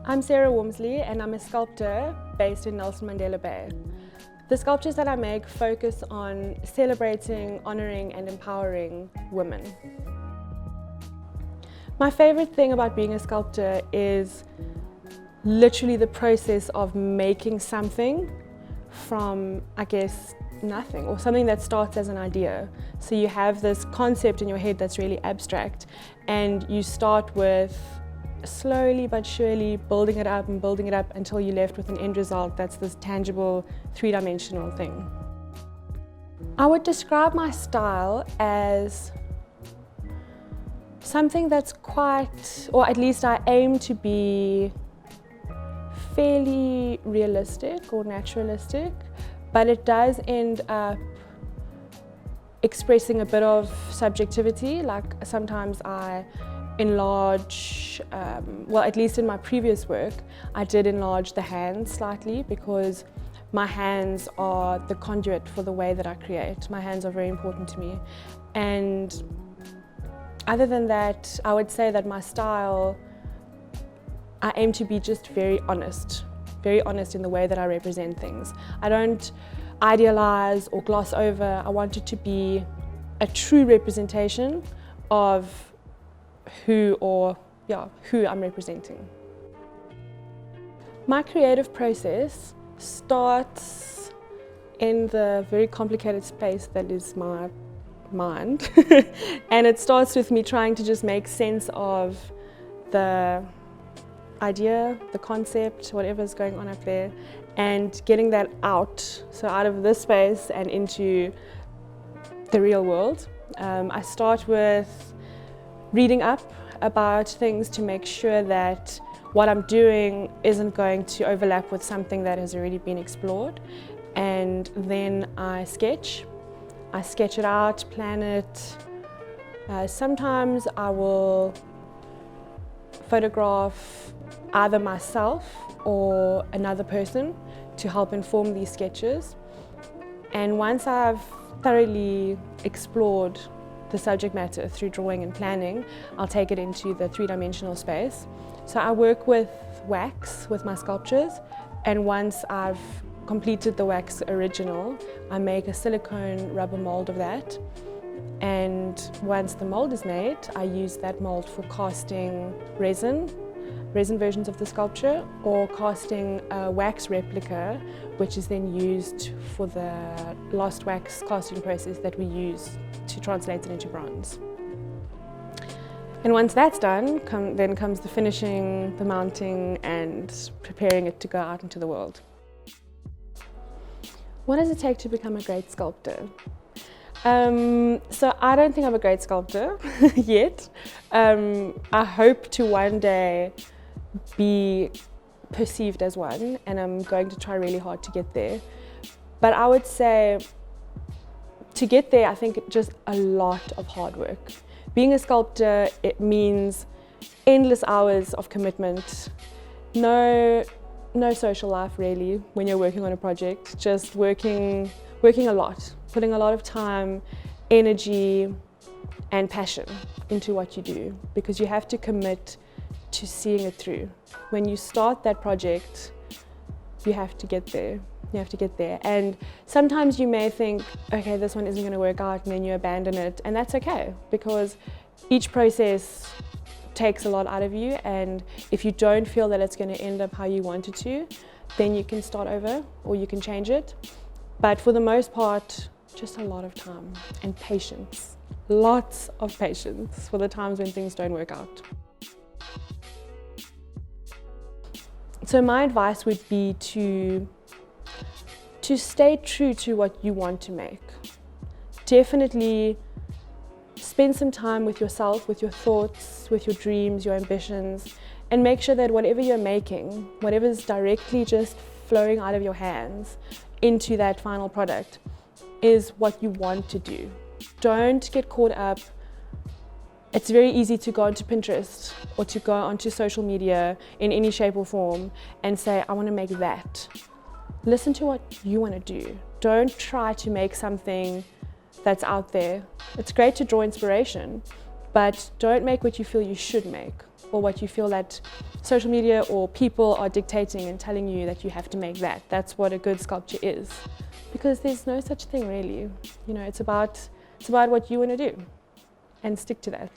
I'm Sarah Walmsley and I'm a sculptor based in Nelson Mandela Bay. The sculptures that I make focus on celebrating, honouring and empowering women. My favourite thing about being a sculptor is literally the process of making something from, I guess, nothing, or something that starts as an idea. So you have this concept in your head that's really abstract and you start with slowly but surely building it up until you're left with an end result that's this tangible, three-dimensional thing. I would describe my style as something that's quite, or at least I aim to be fairly realistic or naturalistic, but it does end up expressing a bit of subjectivity. Like sometimes I enlarge, well, at least in my previous work, I did enlarge the hands slightly because my hands are the conduit for the way that I create. My hands are very important to me. And other than that, I would say that my style, I aim to be just very honest in the way that I represent things. I don't idealize or gloss over. I want it to be a true representation of who I'm representing. My creative process starts in the very complicated space that is my mind. And it starts with me trying to just make sense of the idea, the concept, whatever's going on up there, and getting that out, so out of this space and into the real world. I start with reading up about things to make sure that what I'm doing isn't going to overlap with something that has already been explored. And then I sketch it out, plan it. Sometimes I will photograph either myself or another person to help inform these sketches. And once I've thoroughly explored the subject matter through drawing and planning, I'll take it into the three-dimensional space. So I work with wax with my sculptures, and once I've completed the wax original, I make a silicone rubber mold of that. And once the mold is made, I use that mold for casting resin versions of the sculpture, or casting a wax replica, which is then used for the lost wax casting process that we use to translate it into bronze. And once that's done, then comes the finishing, the mounting, and preparing it to go out into the world. What does it take to become a great sculptor? So I don't think I'm a great sculptor yet. I hope to one day be perceived as one, and I'm going to try really hard to get there. But I would say to get there, I think just a lot of hard work. Being a sculptor, it means endless hours of commitment, no social life really when you're working on a project, just working a lot, putting a lot of time, energy and passion into what you do, because you have to commit to seeing it through. When you start that project, you have to get there. You have to get there. And sometimes you may think, okay, this one isn't going to work out, and then you abandon it. And that's okay, because each process takes a lot out of you. And if you don't feel that it's going to end up how you want it to, then you can start over or you can change it. But for the most part, just a lot of time and patience. Lots of patience for the times when things don't work out. So my advice would be to stay true to what you want to make. Definitely spend some time with yourself, with your thoughts, with your dreams, your ambitions, and make sure that whatever you're making, whatever's directly just flowing out of your hands into that final product, is what you want to do. Don't get caught up. It's very easy to go onto Pinterest or to go onto social media in any shape or form and say, I want to make that. Listen to what you want to do. Don't try to make something that's out there. It's great to draw inspiration, but don't make what you feel you should make. or what you feel that social media or people are dictating and telling you that you have to make that. That's what a good sculpture is. Because there's no such thing really. You know, it's about what you want to do and stick to that.